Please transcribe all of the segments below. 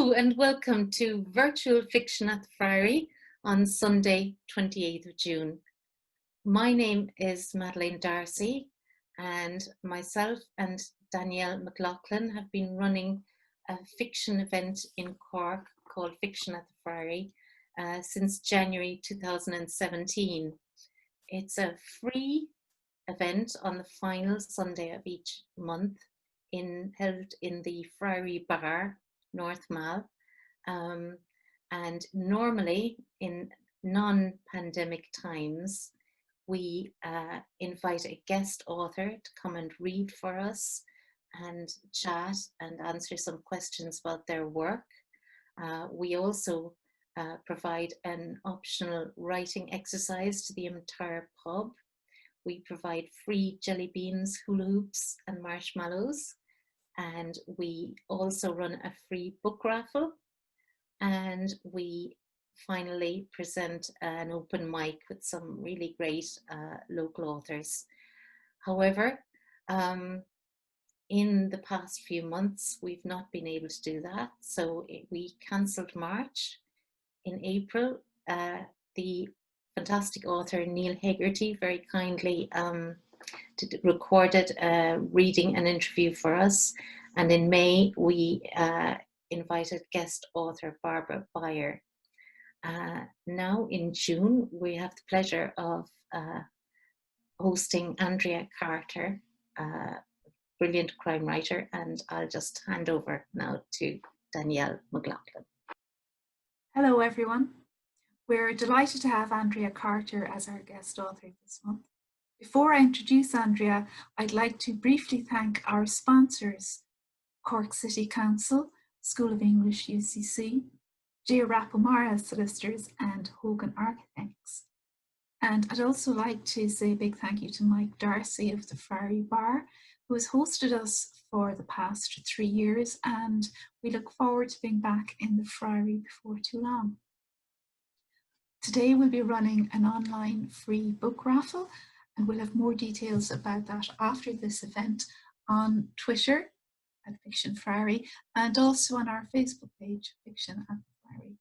Hello and welcome to Virtual Fiction at the Friary on Sunday, 28th of June. My name is Madeleine Darcy, and myself and Danielle McLaughlin have been running a fiction event in Cork called Fiction at the Friary since January 2017. It's a free event on the final Sunday of each month held in the Friary Bar, North Mall. And normally in non-pandemic times, we invite a guest author to come and read for us and chat and answer some questions about their work. We also provide an optional writing exercise to the entire pub. We provide free jelly beans, hula hoops and marshmallows. And we also run a free book raffle. And we finally present an open mic with some really great local authors. However, in the past few months, we've not been able to do that. So we cancelled March. In April, the fantastic author Neil Hegarty very kindly recorded reading an interview for us. And in May, we invited guest author Barbara Beyer. Now in June, we have the pleasure of hosting Andrea Carter, brilliant crime writer, and I'll just hand over now to Danielle McLaughlin. Hello everyone. We're delighted to have Andrea Carter as our guest author this month. Before I introduce Andrea, I'd like to briefly thank our sponsors, Cork City Council, School of English UCC, J. Rapamara Solicitors and Hogan Architects. And I'd also like to say a big thank you to Mike Darcy of the Friary Bar, who has hosted us for the past 3 years, and we look forward to being back in the Friary before too long. Today we'll be running an online free book raffle, and we'll have more details about that after this event on Twitter at Fiction Friary and also on our Facebook page, Fiction at the Friary.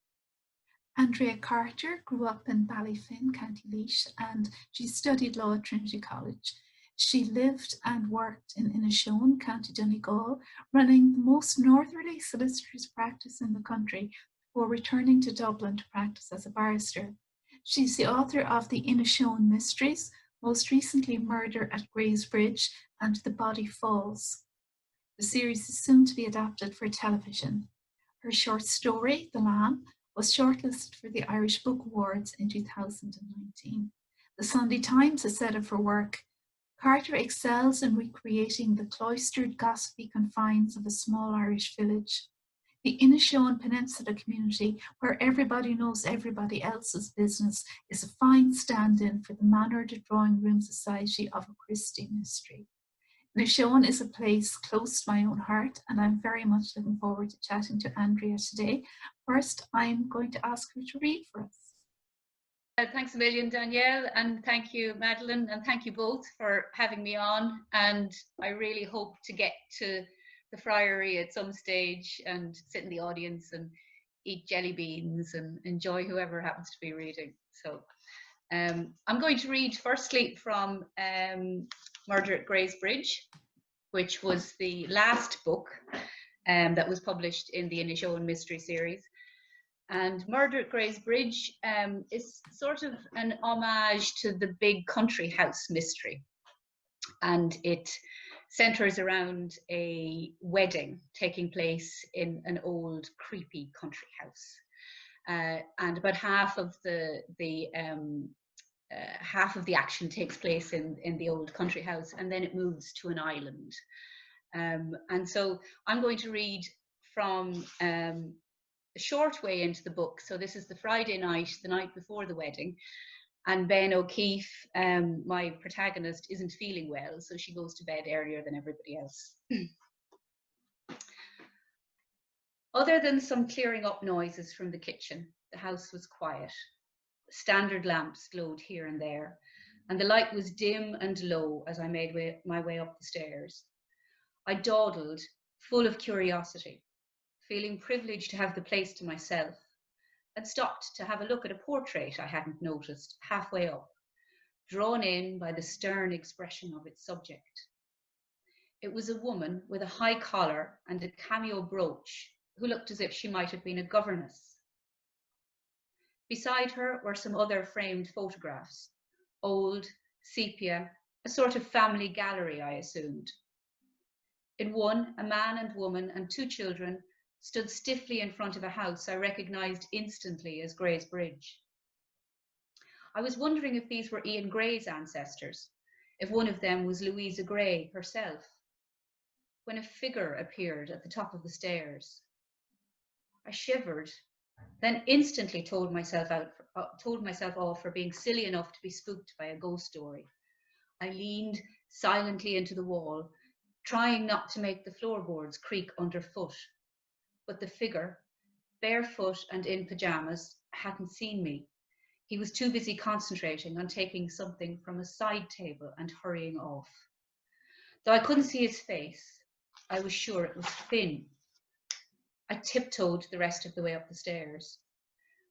Andrea Carter grew up in Ballyfin, County Laois, and she studied law at Trinity College. She lived and worked in Inishowen, County Donegal, running the most northerly solicitors' practice in the country before returning to Dublin to practice as a barrister. She's the author of the Inishowen Mysteries, most recently Murder at Gray's Bridge and The Body Falls. The series is soon to be adapted for television. Her short story, The Lamb, was shortlisted for the Irish Book Awards in 2019. The Sunday Times has said of her work, Carter excels in recreating the cloistered, gossipy confines of a small Irish village. The Inishowen Peninsula community, where everybody knows everybody else's business, is a fine stand-in for the mannered drawing room society of a Christie mystery. Inishowen is a place close to my own heart, and I'm very much looking forward to chatting to Andrea today. First, I'm going to ask her to read for us. Thanks a million, Danielle, and thank you, Madeleine, and thank you both for having me on. And I really hope to get to the Friary at some stage and sit in the audience and eat jelly beans and enjoy whoever happens to be reading. So I'm going to read firstly from Murder at Gray's Bridge, which was the last book that was published in the Inishowen Mystery series. And Murder at Gray's Bridge is sort of an homage to the big country house mystery. And it centres around a wedding taking place in an old, creepy country house. And about half of the action takes place in the old country house, and then it moves to an island. And so I'm going to read from a short way into the book. So this is the Friday night, the night before the wedding. And Ben O'Keefe, my protagonist, isn't feeling well, so she goes to bed earlier than everybody else. Other than some clearing up noises from the kitchen, the house was quiet. Standard lamps glowed here and there, and the light was dim and low as I made my way up the stairs. I dawdled, full of curiosity. feeling privileged to have the place to myself, and stopped to have a look at a portrait I hadn't noticed halfway up, drawn in by the stern expression of its subject. It was a woman with a high collar and a cameo brooch who looked as if she might have been a governess. Beside her were some other framed photographs, old, sepia, a sort of family gallery, I assumed. In one, a man and woman and two children stood stiffly in front of a house I recognised instantly as Gray's Bridge. I was wondering if these were Ian Gray's ancestors, if one of them was Louisa Gray herself, when a figure appeared at the top of the stairs. I shivered, then instantly told myself off for being silly enough to be spooked by a ghost story. I leaned silently into the wall, trying not to make the floorboards creak underfoot. But the figure, barefoot and in pyjamas, hadn't seen me. He was too busy concentrating on taking something from a side table and hurrying off. Though I couldn't see his face, I was sure it was Finn. I tiptoed the rest of the way up the stairs.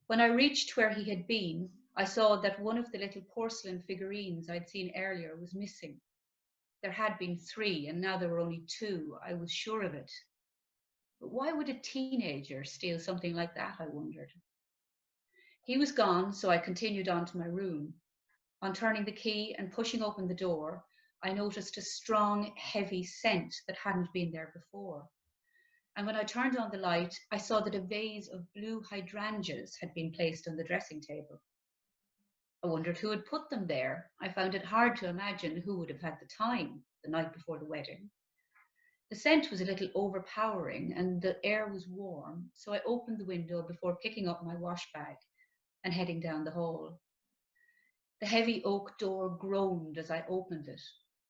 When I reached where he had been, I saw that one of the little porcelain figurines I'd seen earlier was missing. There had been 3, and now there were only 2. I was sure of it. But why would a teenager steal something like that, I wondered. He was gone, so I continued on to my room. On turning the key and pushing open the door, I noticed a strong, heavy scent that hadn't been there before. And when I turned on the light, I saw that a vase of blue hydrangeas had been placed on the dressing table. I wondered who had put them there. I found it hard to imagine who would have had the time the night before the wedding. The scent was a little overpowering and the air was warm, so I opened the window before picking up my wash bag and heading down the hall. The heavy oak door groaned as I opened it.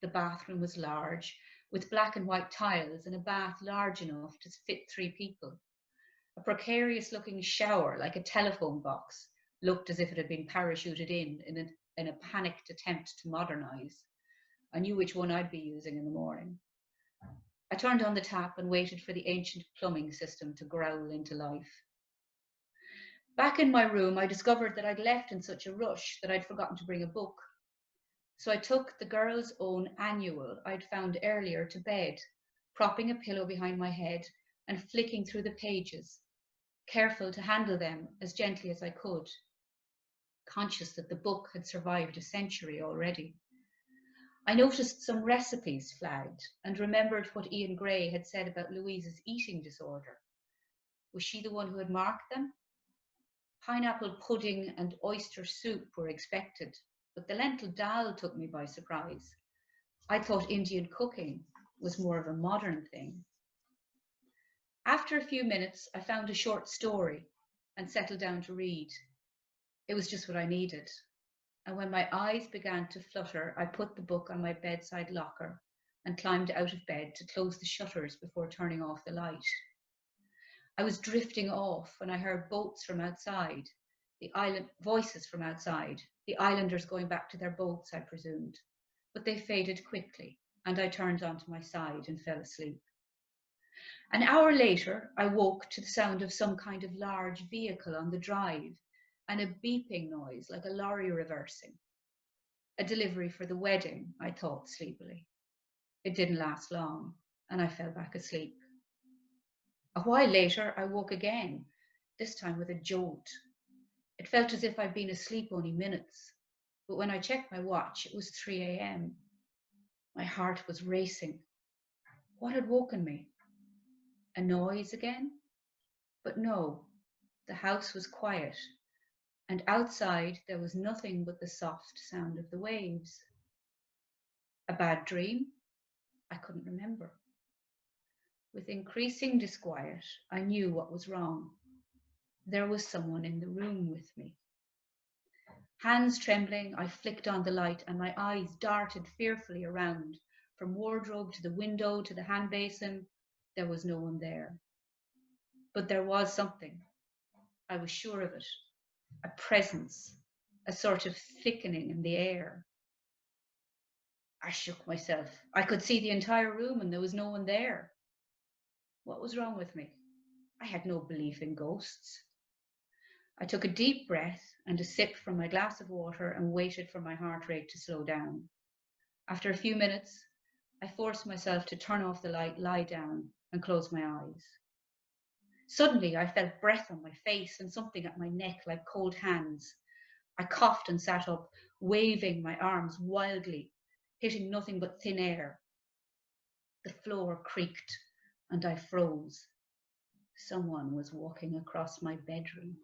The bathroom was large, with black and white tiles and a bath large enough to fit 3 people. A precarious-looking shower, like a telephone box, looked as if it had been parachuted in a panicked attempt to modernise. I knew which one I'd be using in the morning. I turned on the tap and waited for the ancient plumbing system to growl into life. Back in my room, I discovered that I'd left in such a rush that I'd forgotten to bring a book. So I took the girl's own annual I'd found earlier to bed, propping a pillow behind my head and flicking through the pages, careful to handle them as gently as I could, conscious that the book had survived a century already. I noticed some recipes flagged and remembered what Ian Gray had said about Louisa's eating disorder. Was she the one who had marked them? Pineapple pudding and oyster soup were expected, but the lentil dal took me by surprise. I thought Indian cooking was more of a modern thing. After a few minutes, I found a short story and settled down to read. It was just what I needed. And when my eyes began to flutter, I put the book on my bedside locker and climbed out of bed to close the shutters before turning off the light. I was drifting off when I heard boats from outside, voices from outside, the islanders going back to their boats, I presumed. But they faded quickly, and I turned onto my side and fell asleep. An hour later, I woke to the sound of some kind of large vehicle on the drive and a beeping noise like a lorry reversing. A delivery for the wedding, I thought sleepily. It didn't last long, and I fell back asleep. A while later, I woke again, this time with a jolt. It felt as if I'd been asleep only minutes, but when I checked my watch, it was 3 a.m. My heart was racing. What had woken me? A noise again? But no, the house was quiet, and outside there was nothing but the soft sound of the waves. A bad dream? I couldn't remember. With increasing disquiet, I knew what was wrong. There was someone in the room with me. Hands trembling, I flicked on the light and my eyes darted fearfully around, from wardrobe to the window to the hand basin. There was no one there. But there was something. I was sure of it. A presence, a sort of thickening in the air. I shook myself. I could see the entire room and there was no one there. What was wrong with me? I had no belief in ghosts. I took a deep breath and a sip from my glass of water and waited for my heart rate to slow down. After a few minutes, I forced myself to turn off the light, lie down, and close my eyes. Suddenly, I felt breath on my face and something at my neck like cold hands. I coughed and sat up, waving my arms wildly, hitting nothing but thin air. The floor creaked and I froze. Someone was walking across my bedroom.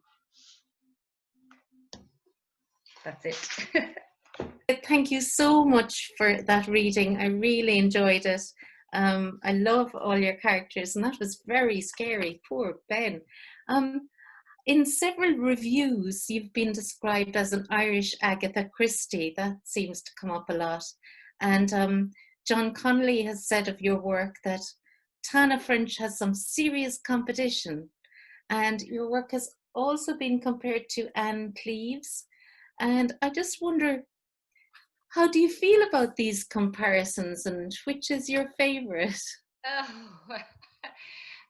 That's it. Thank you so much for that reading. I really enjoyed it. I love all your characters, and that was very scary. Poor Ben. In several reviews, you've been described as an Irish Agatha Christie. That seems to come up a lot. And John Connolly has said of your work that Tana French has some serious competition. And your work has also been compared to Anne Cleeves. And I just wonder, how do you feel about these comparisons, and which is your favorite? Oh,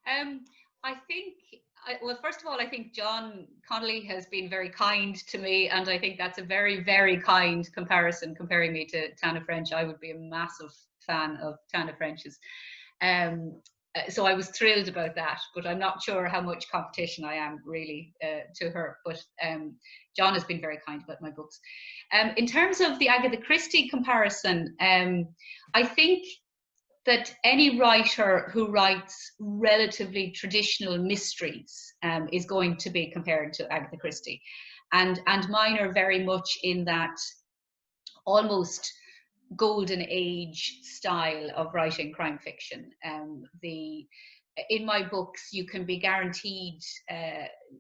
I think, well, first of all, I think John Connolly has been very kind to me, and I think that's a very, very kind comparison, comparing me to Tana French. I would be a massive fan of Tana French's. So I was thrilled about that, but I'm not sure how much competition I am really to her. But John has been very kind about my books. In terms of the Agatha Christie comparison, I think that any writer who writes relatively traditional mysteries is going to be compared to Agatha Christie. And mine are very much in that almost golden age style of writing crime fiction. In my books, you can be guaranteed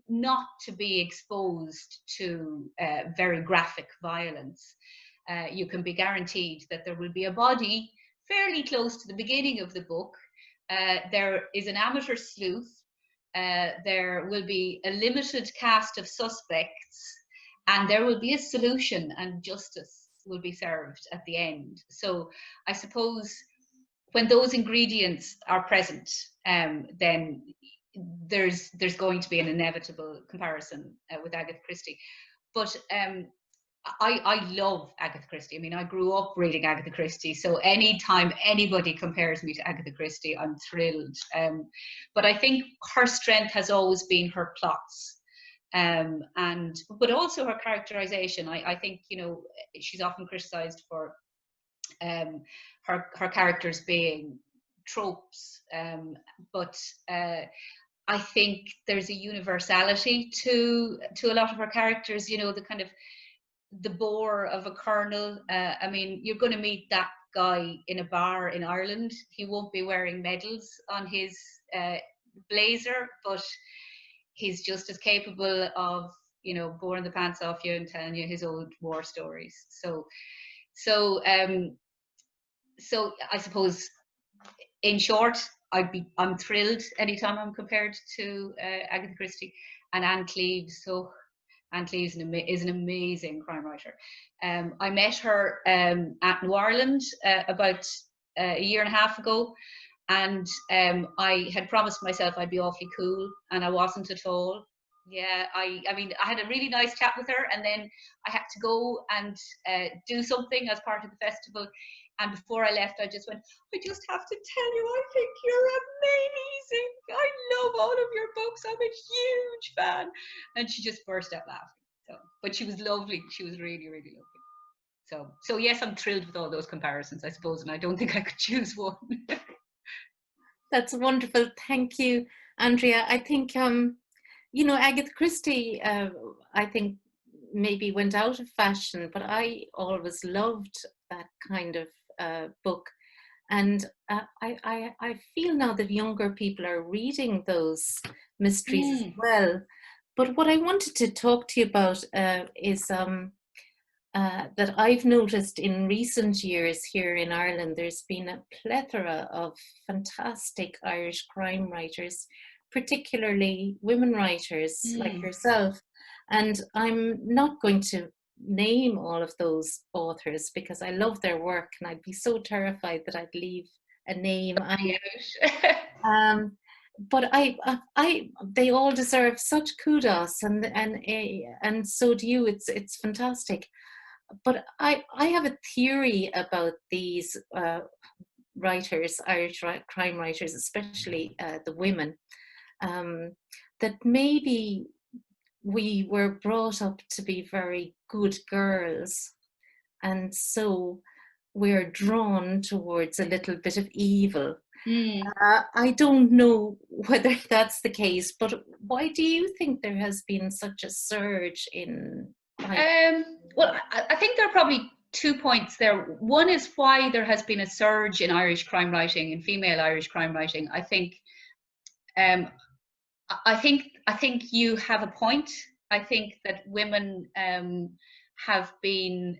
not to be exposed to very graphic violence. You can be guaranteed that there will be a body fairly close to the beginning of the book. There is an amateur sleuth. There will be a limited cast of suspects, and there will be a solution, and justice will be served at the end. So I suppose when those ingredients are present, then there's going to be an inevitable comparison with Agatha Christie. But I love Agatha Christie. I mean, I grew up reading Agatha Christie, so anytime anybody compares me to Agatha Christie, I'm thrilled. But I think her strength has always been her plots. But also her characterization. I think, you know, she's often criticized for her characters being tropes, but I think there's a universality to a lot of her characters. You know, the kind of the bore of a colonel. I mean, you're going to meet that guy in a bar in Ireland. He won't be wearing medals on his blazer, but he's just as capable of, you know, boring the pants off you and telling you his old war stories. So I suppose, in short, I'm thrilled anytime I'm compared to Agatha Christie and Anne Cleeves. So Anne Cleeves is an amazing crime writer. I met her at New Ireland about a year and a half ago, and I had promised myself I'd be awfully cool, and I wasn't at all. Yeah, I mean, I had a really nice chat with her, and then I had to go and do something as part of the festival. And before I left, I just went, I just have to tell you, I think you're amazing. I love all of your books. I'm a huge fan. And she just burst out laughing. So, but she was lovely. She was really, really lovely. So yes, I'm thrilled with all those comparisons, I suppose, and I don't think I could choose one. That's wonderful. Thank you, Andrea. I think, you know, Agatha Christie, I think maybe went out of fashion, but I always loved that kind of book. And I feel now that younger people are reading those mysteries as well. But what I wanted to talk to you about is that I've noticed in recent years here in Ireland, there's been a plethora of fantastic Irish crime writers, particularly women writers like yourself. And I'm not going to name all of those authors because I love their work, and I'd be so terrified that I'd leave a name out. but they all deserve such kudos, and so do you. It's fantastic. But I have a theory about these writers, Irish crime writers, especially the women, that maybe we were brought up to be very good girls, and so we're drawn towards a little bit of evil. I don't know whether that's the case, but why do you think there has been such a surge in? Well, I think there are probably 2 points there. One is why there has been a surge in Irish crime writing, in female Irish crime writing. I think you have a point. I think that women have been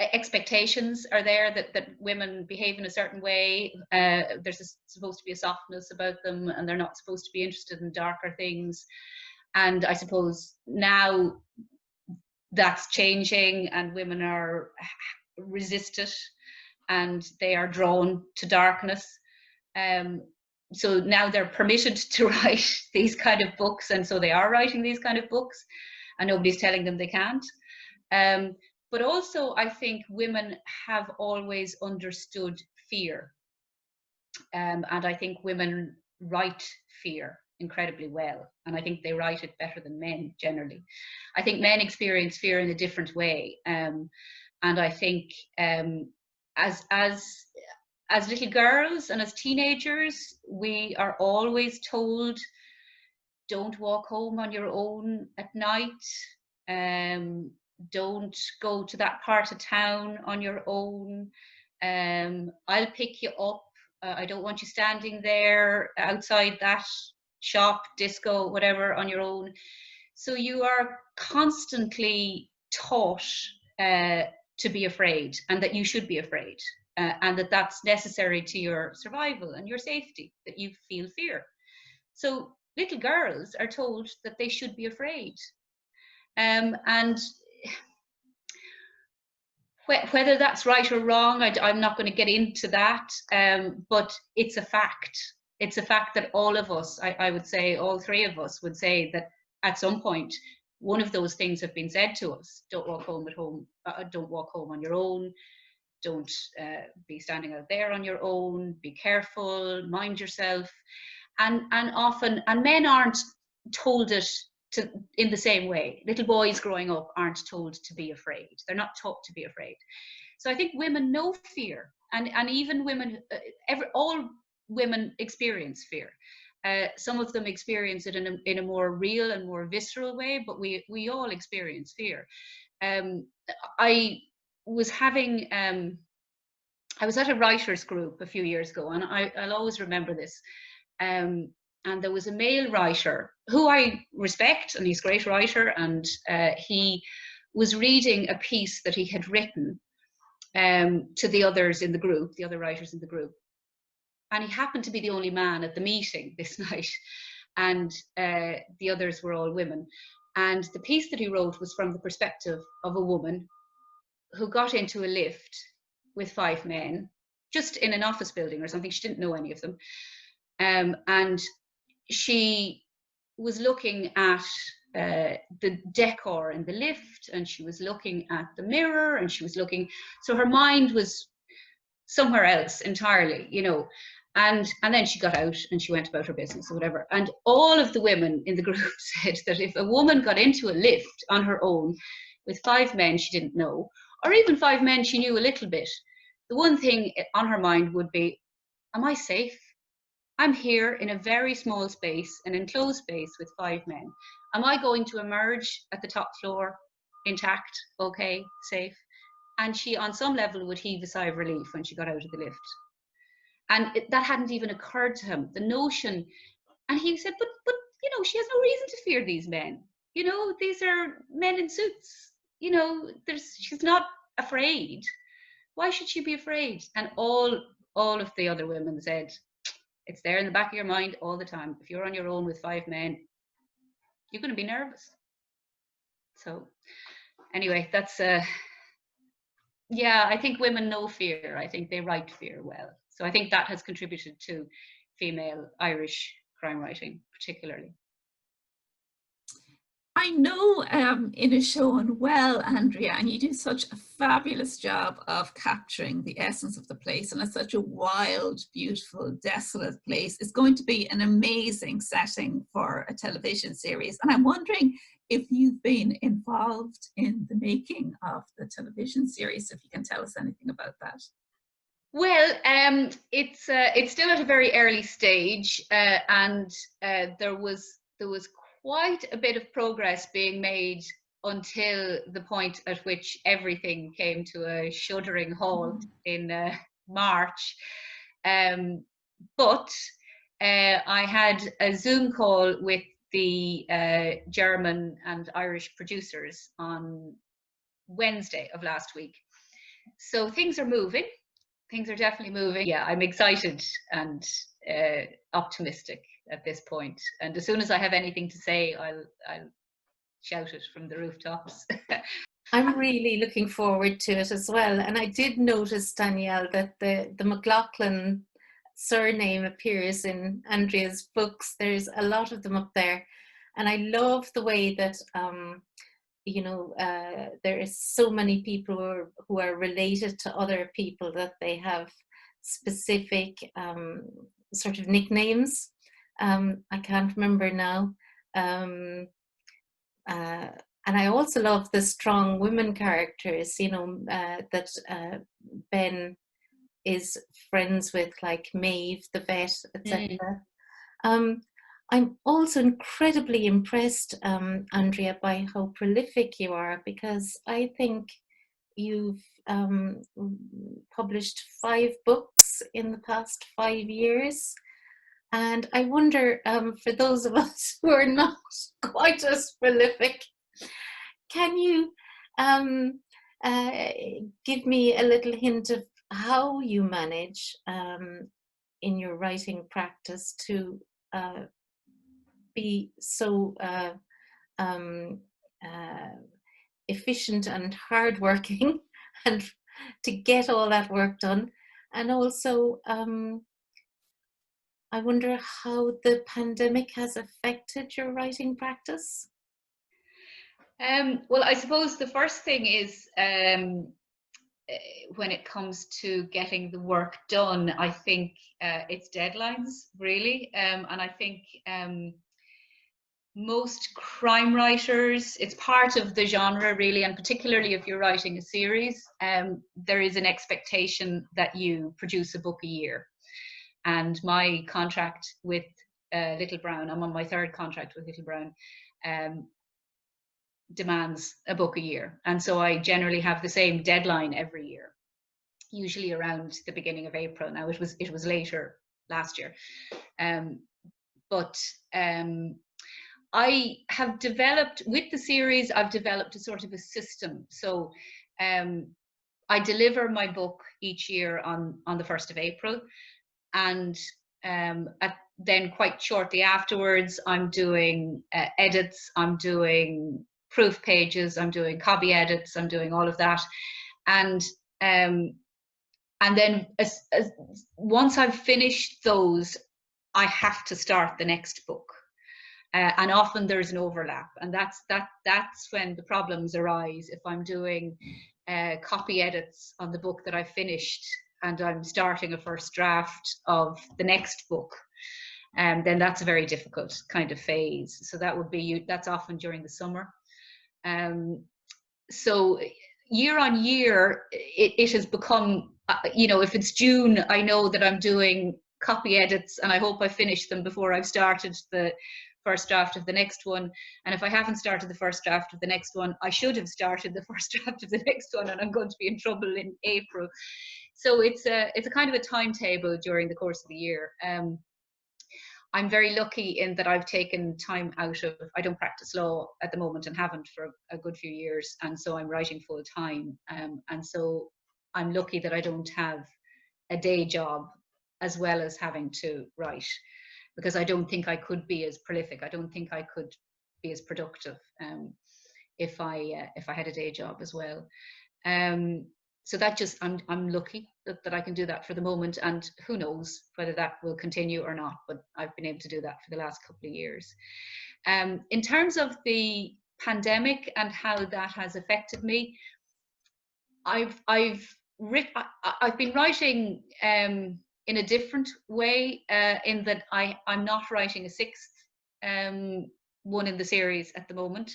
expectations are there that women behave in a certain way. There's supposed to be a softness about them, and they're not supposed to be interested in darker things. And I suppose now that's changing, and women are resisted, and they are drawn to darkness. So now they're permitted to write these kind of books, and so they are writing these kind of books, and nobody's telling them they can't. But also, I think women have always understood fear. And I think women write fear incredibly well. And I think they write it better than men generally. I think men experience fear in a different way. And I think as little girls and as teenagers, we are always told, don't walk home on your own at night. Don't go to that part of town on your own. I'll pick you up. I don't want you standing there outside that shop, disco, whatever, on your own. So you are constantly taught to be afraid, and that you should be afraid, and that that's necessary to your survival and your safety, that you feel fear. So little girls are told that they should be afraid. And whether that's right or wrong, I'm not going to get into that, but it's a fact. It's a fact that all of us, I would say, all three of us would say that at some point, one of those things have been said to us. Don't walk home don't walk home on your own. Don't be standing out there on your own. Be careful, mind yourself. And often, and men aren't told it in the same way. Little boys growing up aren't told to be afraid. They're not taught to be afraid. So I think women know fear, and even women, all women experience fear. Some of them experience it in a more real and more visceral way, but we all experience fear. I was at a writers group a few years ago, and I'll always remember this. And there was a male writer who I respect, and he's a great writer, and he was reading a piece that he had written to the others in the group, the other writers in the group. And he happened to be the only man at the meeting this night, and the others were all women. And the piece that he wrote was from the perspective of a woman who got into a lift with 5 men, just in an office building or something. She didn't know any of them. And she was looking at the decor in the lift, and she was looking at the mirror, and she was looking, so her mind was somewhere else entirely, you know. And then she got out and she went about her business or whatever. And all of the women in the group said that if a woman got into a lift on her own with 5 men she didn't know, or even 5 men she knew a little bit, the one thing on her mind would be, am I safe? I'm here in a very small space, an enclosed space with 5 men. Am I going to emerge at the top floor intact, okay, safe? And she, on some level, would heave a sigh of relief when she got out of the lift. And that hadn't even occurred to him, the notion. And he said, but you know, she has no reason to fear these men. You know, these are men in suits. You know, she's not afraid. Why should she be afraid? And all of the other women said, it's there in the back of your mind all the time. If you're on your own with 5 men, you're going to be nervous. So anyway, that's yeah, I think women know fear. I think they write fear well. So I think that has contributed to female Irish crime writing, particularly. I know in a show on Well, Andrea, and you do such a fabulous job of capturing the essence of the place, and it's such a wild, beautiful, desolate place. It's going to be an amazing setting for a television series. And I'm wondering if you've been involved in the making of the television series, if you can tell us anything about that. Well, it's still at a very early stage, and there was quite a bit of progress being made until the point at which everything came to a shuddering halt in March. But I had a Zoom call with the German and Irish producers on Wednesday of last week. So things are moving. Things are definitely moving. Yeah, I'm excited and optimistic at this point. And as soon as I have anything to say, I'll shout it from the rooftops. I'm really looking forward to it as well. And I did notice, Danielle, that the McLaughlin surname appears in Andrea's books. There's a lot of them up there. And I love the way that you know, there is so many people who are related to other people that they have specific sort of nicknames. I can't remember now. And I also love the strong women characters, you know, that Ben is friends with, like Maeve, the vet, etc. I'm also incredibly impressed, Andrea, by how prolific you are, because I think you've published 5 books in the past 5 years. And I wonder, for those of us who are not quite as prolific, can you give me a little hint of how you manage in your writing practice to be so efficient and hardworking and to get all that work done? And also, I wonder how the pandemic has affected your writing practice. Well, I suppose the first thing is when it comes to getting the work done, I think it's deadlines, really. And I think most crime writers, it's part of the genre, really, and particularly if you're writing a series, there is an expectation that you produce a book a year. And my contract with Little Brown, I'm on my 3rd contract with Little Brown, demands a book a year. And so I generally have the same deadline every year, usually around the beginning of April. Now it was later last year. But I have developed, with the series, I've developed a sort of a system. So I deliver my book each year on the 1st of April. And then quite shortly afterwards, I'm doing edits, I'm doing proof pages, I'm doing copy edits, I'm doing all of that. And then once I've finished those, I have to start the next book. And often there's an overlap, and that's when the problems arise. If I'm doing copy edits on the book that I finished and I'm starting a first draft of the next book, then that's a very difficult kind of phase. So that's often during the summer. So year on year, it has become, if it's June, I know that I'm doing copy edits and I hope I finish them before I've started the first draft of the next one. And if I haven't started the first draft of the next one, I should have started the first draft of the next one, and I'm going to be in trouble in April. So it's a kind of a timetable during the course of the year. I'm very lucky in that I've taken time out of, I don't practice law at the moment and haven't for a good few years, and so I'm writing full time. And so I'm lucky that I don't have a day job as well as having to write, because I don't think I could be as prolific. I don't think I could be as productive if I had a day job as well. so that just, I'm lucky that I can do that for the moment, and who knows whether that will continue or not, but I've been able to do that for the last couple of years. In terms of the pandemic and how that has affected me, I've been writing in a different way, in that I'm not writing a sixth one in the series at the moment.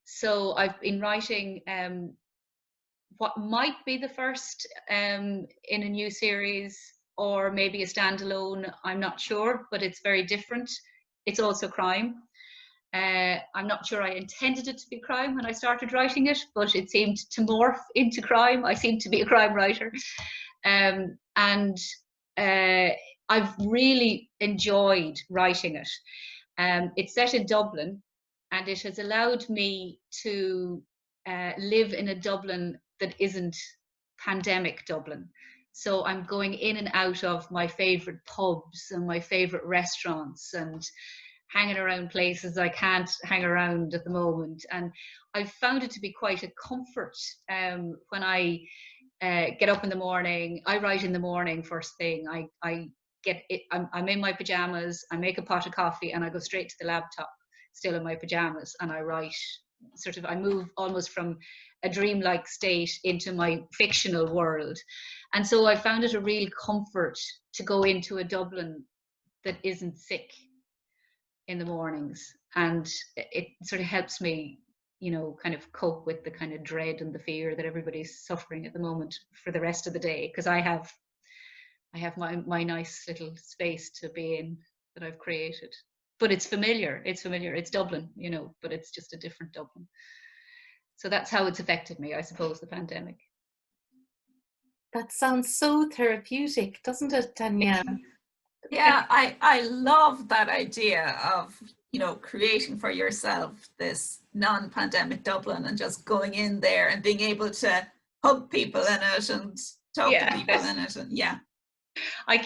So I've been writing what might be the first in a new series, or maybe a standalone. I'm not sure, but it's very different. It's also crime. I'm not sure I intended it to be crime when I started writing it, but it seemed to morph into crime. I seem to be a crime writer. And I've really enjoyed writing it. It's set in Dublin, and it has allowed me to live in a Dublin that isn't pandemic Dublin. So I'm going in and out of my favourite pubs and my favourite restaurants, and hanging around places I can't hang around at the moment. And I've found it to be quite a comfort when I get up in the morning. I write in the morning first thing. I get it. I'm in my pajamas. I make a pot of coffee and I go straight to the laptop, still in my pajamas, and I write. Sort of, I move almost from a dreamlike state into my fictional world. And so I found it a real comfort to go into a Dublin that isn't sick in the mornings, and it sort of helps me, you know, kind of cope with the kind of dread and the fear that everybody's suffering at the moment for the rest of the day, because I have my nice little space to be in that I've created. But it's familiar, it's Dublin, you know, but it's just a different Dublin. So that's how it's affected me, I suppose, the pandemic. That sounds so therapeutic, doesn't it, Danielle? Yeah, I love that idea of, you know, creating for yourself this non-pandemic Dublin and just going in there and being able to hug people in it and talk to people in it. And yeah. I've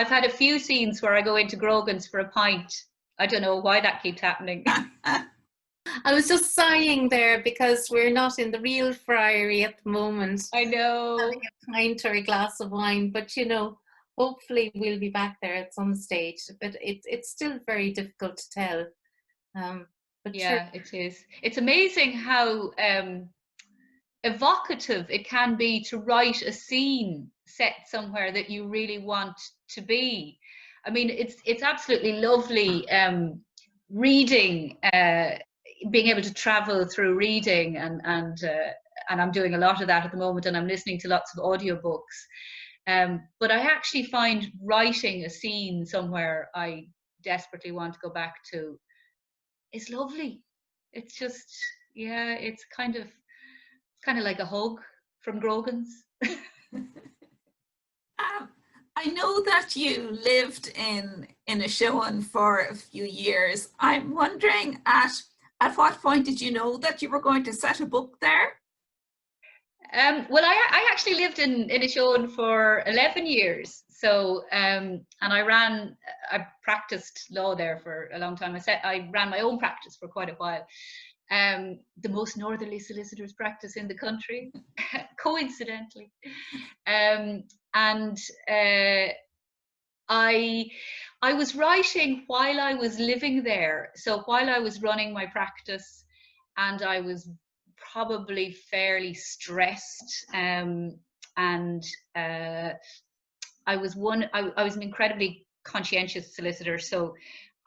had a few scenes where I go into Grogan's for a pint. I don't know why that keeps happening. I was just sighing there because we're not in the real friary at the moment. I know. Having a pint or a glass of wine, but you know, hopefully we'll be back there at some stage. But it's still very difficult to tell. But yeah, sure. it is. It's amazing how evocative it can be to write a scene set somewhere that you really want to be. I mean, it's absolutely lovely reading, being able to travel through reading, and I'm doing a lot of that at the moment, and I'm listening to lots of audiobooks. But I actually find writing a scene somewhere I desperately want to go back to is lovely. It's just, yeah, it's kind of like a hug from Grogan's. I know that you lived in Ashowan for a few years. I'm wondering at what point did you know that you were going to set a book there? Well, I actually lived in Ashowan for 11 years. So, and I practiced law there for a long time. I ran my own practice for quite a while. The most northerly solicitors practice in the country, coincidentally. And I was writing while I was living there. So while I was running my practice, and I was probably fairly stressed, and I was an incredibly conscientious solicitor. So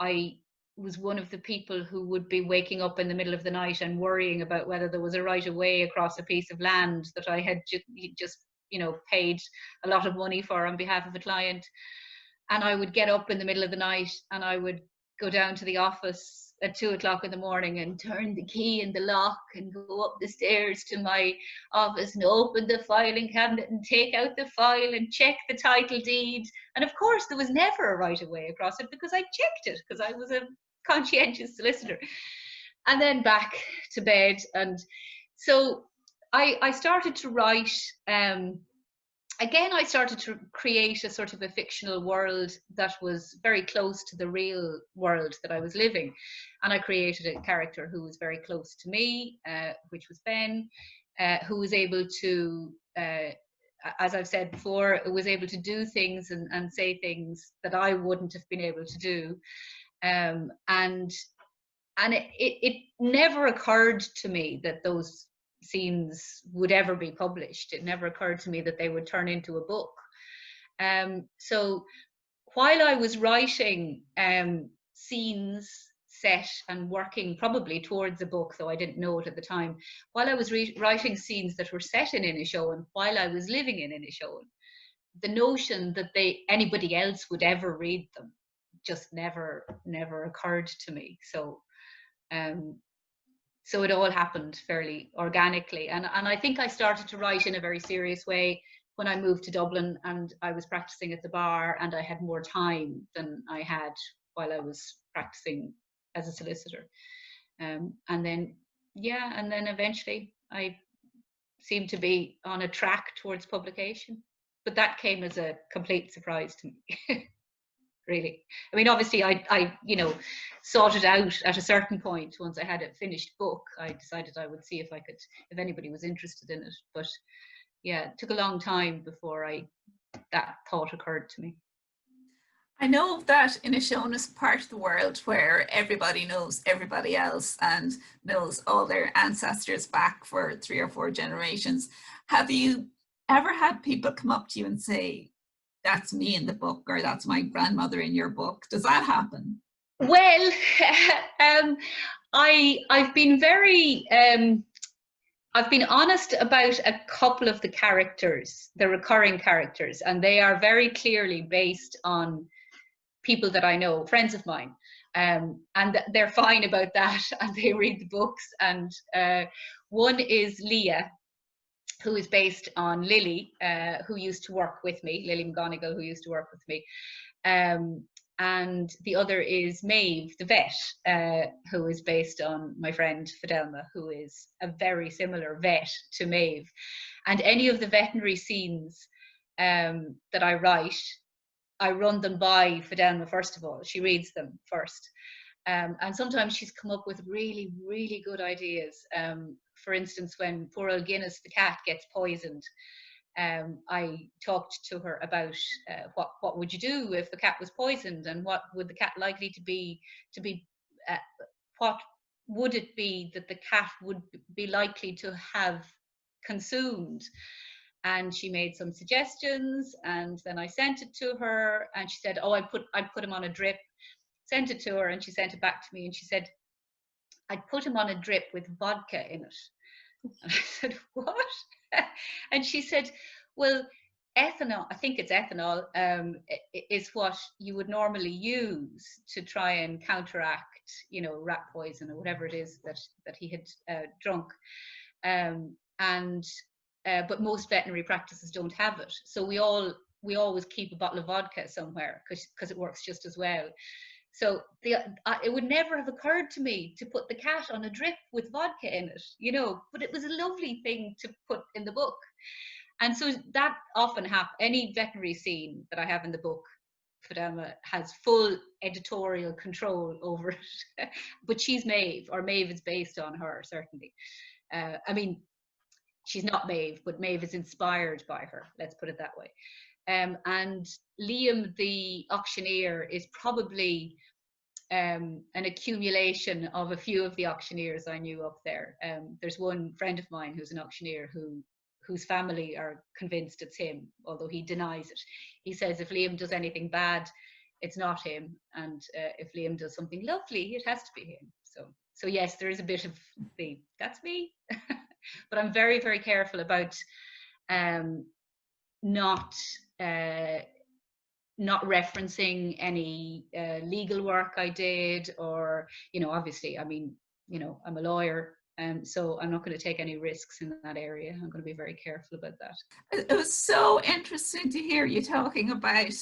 I was one of the people who would be waking up in the middle of the night and worrying about whether there was a right of way across a piece of land that I had just paid a lot of money for on behalf of a client. And I would get up in the middle of the night and I would go down to the office at 2 o'clock in the morning and turn the key in the lock and go up the stairs to my office and open the filing cabinet and take out the file and check the title deed. And of course, there was never a right of way across it because I checked it, because I was a conscientious solicitor. And then back to bed. And so I started to write. Again, I started to create a sort of a fictional world that was very close to the real world that I was living. And I created a character who was very close to me, which was Ben. who was able to, as I've said before, was able to do things and say things that I wouldn't have been able to do. And it never occurred to me that those scenes would ever be published. It never occurred to me that they would turn into a book. So while I was writing scenes set and working probably towards a book, though I didn't know it at the time, while I was writing scenes that were set in Inishowen, while I was living in Inishowen, the notion that anybody else would ever read them just never occurred to me. So so it all happened fairly organically, and I think I started to write in a very serious way when I moved to Dublin and I was practicing at the bar, and I had more time than I had while I was practicing as a solicitor. And then eventually I seemed to be on a track towards publication, but that came as a complete surprise to me. Really. I mean, obviously I sorted out at a certain point. Once I had a finished book, I decided I would see if anybody was interested in it. But yeah, it took a long time before that thought occurred to me. I know that Inishowen is part of the world where everybody knows everybody else and knows all their ancestors back for 3 or 4 generations. Have you ever had people come up to you and say, that's me in the book, or that's my grandmother in your book? Does that happen? Well, I've been very I've been honest about a couple of the characters, the recurring characters, and they are very clearly based on people that I know, friends of mine, and they're fine about that, and they read the books. And one is Leah, who is based on Lily, who used to work with me, Lily McGonigal, who used to work with me. And the other is Maeve, the vet, who is based on my friend Fidelma, who is a very similar vet to Maeve. And any of the veterinary scenes that I write, I run them by Fidelma first of all. She reads them first. And sometimes she's come up with really, really good ideas. For instance, when poor old Guinness, the cat, gets poisoned, I talked to her about what would you do if the cat was poisoned, and what would the cat likely to be what would it be that the cat would be likely to have consumed. And she made some suggestions, and then I sent it to her, and she said, oh, I put him on a drip. Sent it to her, and she sent it back to me, and she said, I'd put him on a drip with vodka in it. And I said, what? And she said, well, ethanol, I think it's ethanol, is what you would normally use to try and counteract, rat poison or whatever it is that he had drunk. But most veterinary practices don't have it. So we always keep a bottle of vodka somewhere because it works just as well. So it would never have occurred to me to put the cat on a drip with vodka in it, but it was a lovely thing to put in the book. And so that often happens. Any veterinary scene that I have in the book, Fidelma has full editorial control over it. But she's Maeve, or Maeve is based on her, certainly. I mean, she's not Maeve, but Maeve is inspired by her, let's put it that way. And Liam the auctioneer is probably an accumulation of a few of the auctioneers I knew up there. There's one friend of mine who's an auctioneer whose family are convinced it's him, although he denies it. He says if Liam does anything bad, it's not him, and if Liam does something lovely, it has to be him. So yes, there is a bit of that's me. But I'm very, very careful about not referencing any legal work I did, or obviously, I mean, I'm a lawyer, so I'm not going to take any risks in that area. I'm going to be very careful about that. It was so interesting to hear you talking about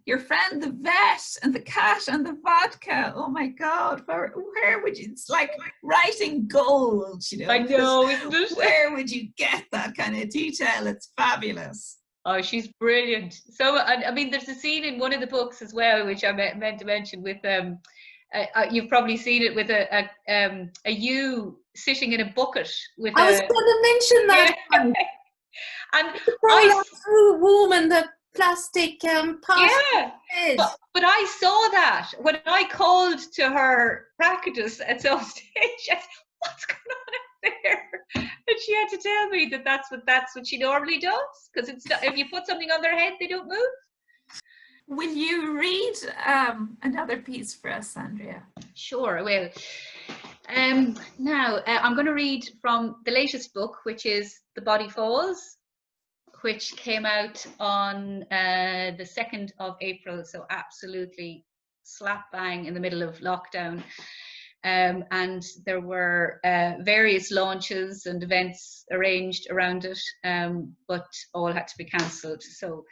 your friend the vet and the cat and the vodka. Oh my God, where would you? It's like writing gold, I know, isn't it? Where would you get that kind of detail? It's fabulous. Oh, she's brilliant. So, I mean, there's a scene in one of the books as well, which I meant to mention, with You've probably seen it with a ewe sitting in a bucket with I was a. going to mention that one. And The woman, the plastic pot. yeah, but I saw that when I called to her practice at some stage. I said, "What's going on out there?" And she had to tell me that that's what she normally does, because it's not, if you put something on their head, they don't move. Will you read another piece for us, Andrea? Sure, I will. Now, I'm going to read from the latest book, which is The Body Falls, which came out on the 2nd of April, so absolutely slap bang in the middle of lockdown. And there were various launches and events arranged around it, but all had to be cancelled. So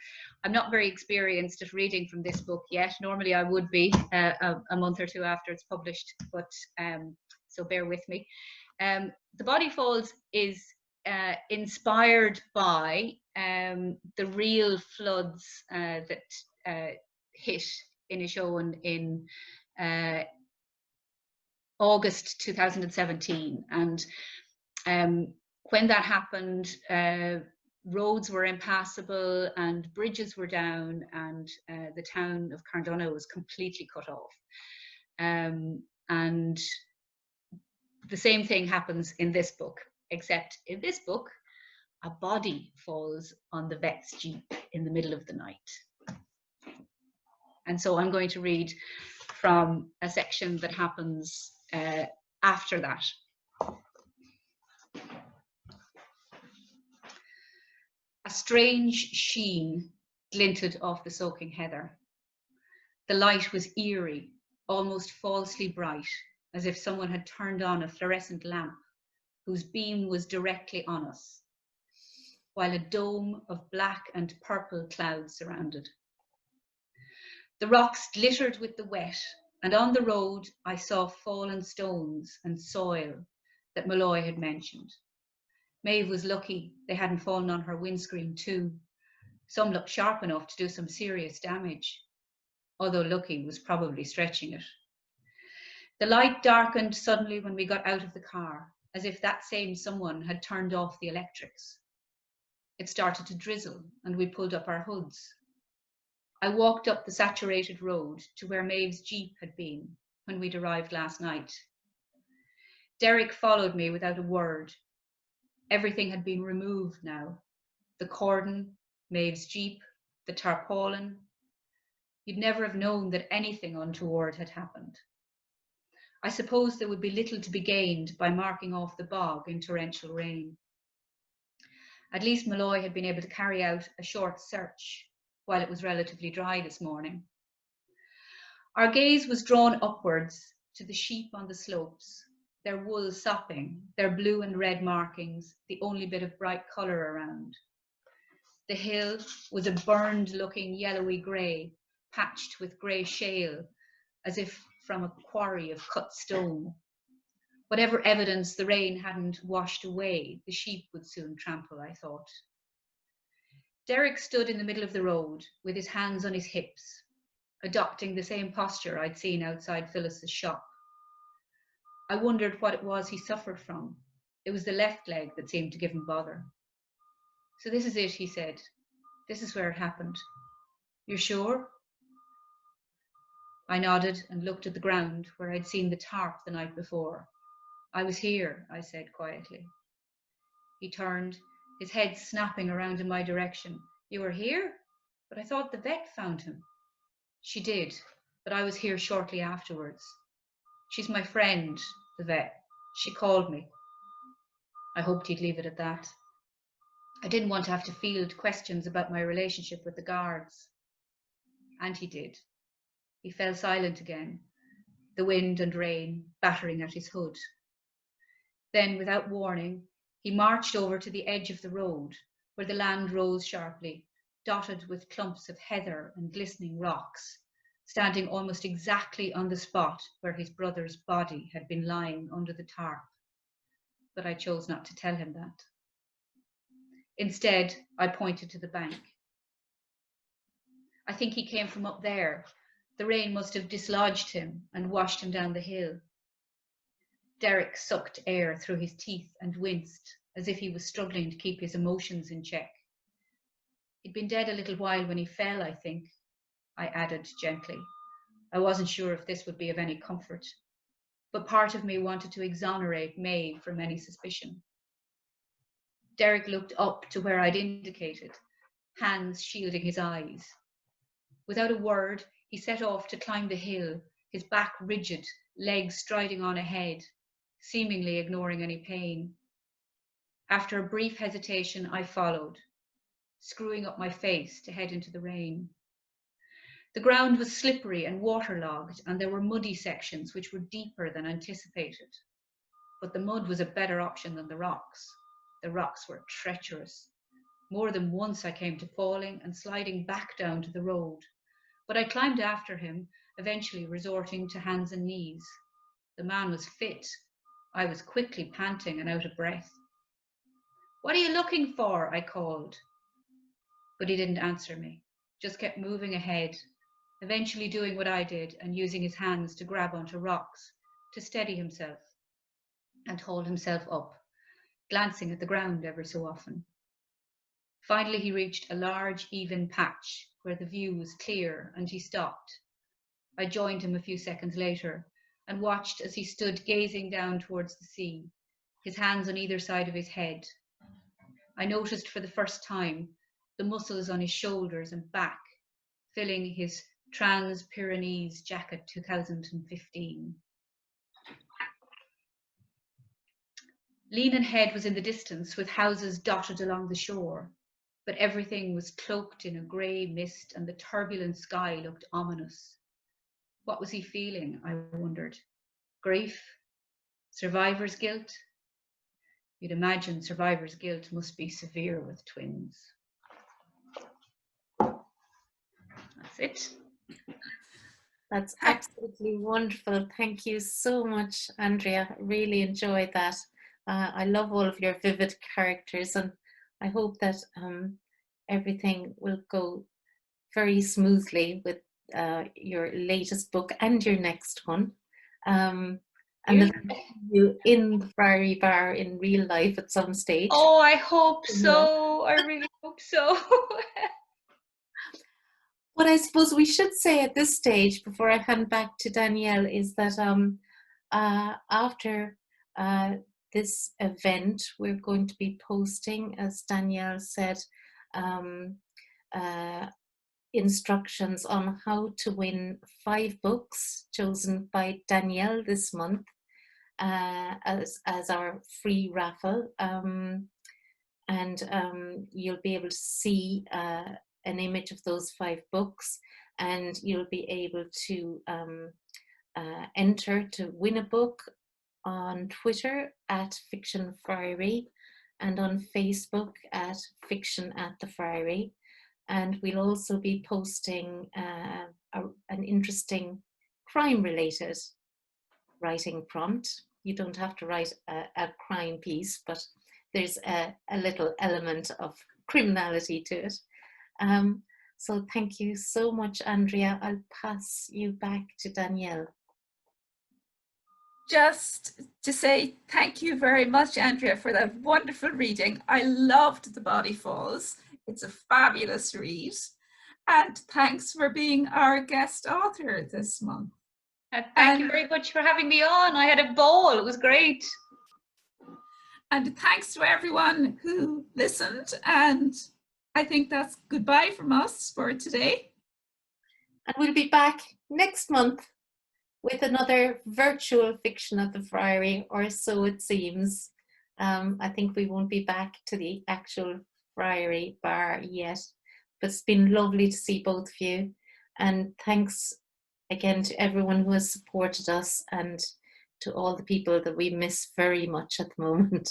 I'm not very experienced at reading from this book yet. Normally I would be a month or two after it's published, but so bear with me. The Body Falls is inspired by the real floods that hit Inishowen in August 2017, and when that happened, roads were impassable and bridges were down, and the town of Carndonagh was completely cut off. And the same thing happens in this book, except in this book, a body falls on the vet's jeep in the middle of the night. And so I'm going to read from a section that happens after that. A strange sheen glinted off the soaking heather. The light was eerie, almost falsely bright, as if someone had turned on a fluorescent lamp whose beam was directly on us, while a dome of black and purple clouds surrounded. The rocks glittered with the wet, and on the road I saw fallen stones and soil that Malloy had mentioned. Maeve was lucky they hadn't fallen on her windscreen too. Some looked sharp enough to do some serious damage, although lucky was probably stretching it. The light darkened suddenly when we got out of the car, as if that same someone had turned off the electrics. It started to drizzle, and we pulled up our hoods. I walked up the saturated road to where Maeve's jeep had been when we'd arrived last night. Derek followed me without a word. Everything had been removed now. The cordon, Maeve's jeep, the tarpaulin. You'd never have known that anything untoward had happened. I suppose there would be little to be gained by marking off the bog in torrential rain. At least Malloy had been able to carry out a short search while it was relatively dry this morning. Our gaze was drawn upwards to the sheep on the slopes, their wool sopping, their blue and red markings, the only bit of bright colour around. The hill was a burned-looking yellowy grey, patched with grey shale, as if from a quarry of cut stone. Whatever evidence the rain hadn't washed away, the sheep would soon trample, I thought. Derek stood in the middle of the road with his hands on his hips, adopting the same posture I'd seen outside Phyllis's shop. I wondered what it was he suffered from. It was the left leg that seemed to give him bother. So this is it, he said. This is where it happened. You're sure? I nodded and looked at the ground where I'd seen the tarp the night before. I was here, I said quietly. He turned, his head snapping around in my direction. You were here? But I thought the vet found him. She did, but I was here shortly afterwards. She's my friend, the vet. She called me. I hoped he'd leave it at that. I didn't want to have to field questions about my relationship with the guards. And he did. He fell silent again, the wind and rain battering at his hood. Then, without warning, he marched over to the edge of the road, where the land rose sharply, dotted with clumps of heather and glistening rocks, standing almost exactly on the spot where his brother's body had been lying under the tarp. But I chose not to tell him that. Instead, I pointed to the bank. I think he came from up there, The rain must have dislodged him and washed him down the hill. Derek sucked air through his teeth and winced, as if he was struggling to keep his emotions in check. He'd been dead a little while when he fell, I think, I added gently. I wasn't sure if this would be of any comfort, but part of me wanted to exonerate Maeve from any suspicion. Derek looked up to where I'd indicated, hands shielding his eyes. Without a word, he set off to climb the hill, his back rigid, legs striding on ahead, seemingly ignoring any pain. After a brief hesitation, I followed, screwing up my face to head into the rain. The ground was slippery and waterlogged, and there were muddy sections which were deeper than anticipated. But the mud was a better option than the rocks. The rocks were treacherous. More than once I came to falling and sliding back down to the road, but I climbed after him, eventually resorting to hands and knees. The man was fit. I was quickly panting and out of breath. "What are you looking for?" I called. But he didn't answer me, just kept moving ahead, eventually doing what I did and using his hands to grab onto rocks, to steady himself and hold himself up, glancing at the ground ever so often. Finally, he reached a large, even patch where the view was clear, and he stopped. I joined him a few seconds later and watched as he stood gazing down towards the sea, his hands on either side of his head. I noticed for the first time the muscles on his shoulders and back, filling his Trans-Pyrenees jacket 2015. Leanan Head was in the distance, with houses dotted along the shore, but everything was cloaked in a grey mist and the turbulent sky looked ominous. What was he feeling, I wondered? Grief? Survivor's guilt? You'd imagine survivor's guilt must be severe with twins. That's it. That's absolutely wonderful. Thank you so much, Andrea. Really enjoyed that. I love all of your vivid characters, and I hope that everything will go very smoothly with your latest book and your next one. And that you in the Friary Bar in real life at some stage. Oh, I hope so. I really hope so. What I suppose we should say at this stage, before I hand back to Danielle, is that after this event, we're going to be posting, as Danielle said, instructions on how to win 5 books chosen by Danielle this month as our free raffle. And you'll be able to see an image of those 5 books, and you'll be able to enter to win a book on Twitter at Fiction Friary and on Facebook at Fiction at the Friary. And we'll also be posting an interesting crime-related writing prompt. You don't have to write a crime piece, but there's a little element of criminality to it. So thank you so much, Andrea. I'll pass you back to Danielle. Just to say thank you very much, Andrea, for that wonderful reading. I loved The Body Falls. It's a fabulous read. And thanks for being our guest author this month. Thank you very much for having me on. I had a ball. It was great. And thanks to everyone who listened. And I think that's goodbye from us for today. And we'll be back next month with another virtual Fiction at the Friary, or so it seems. I think we won't be back to the actual Friary Bar yet, but it's been lovely to see both of you. And thanks again to everyone who has supported us, and to all the people that we miss very much at the moment.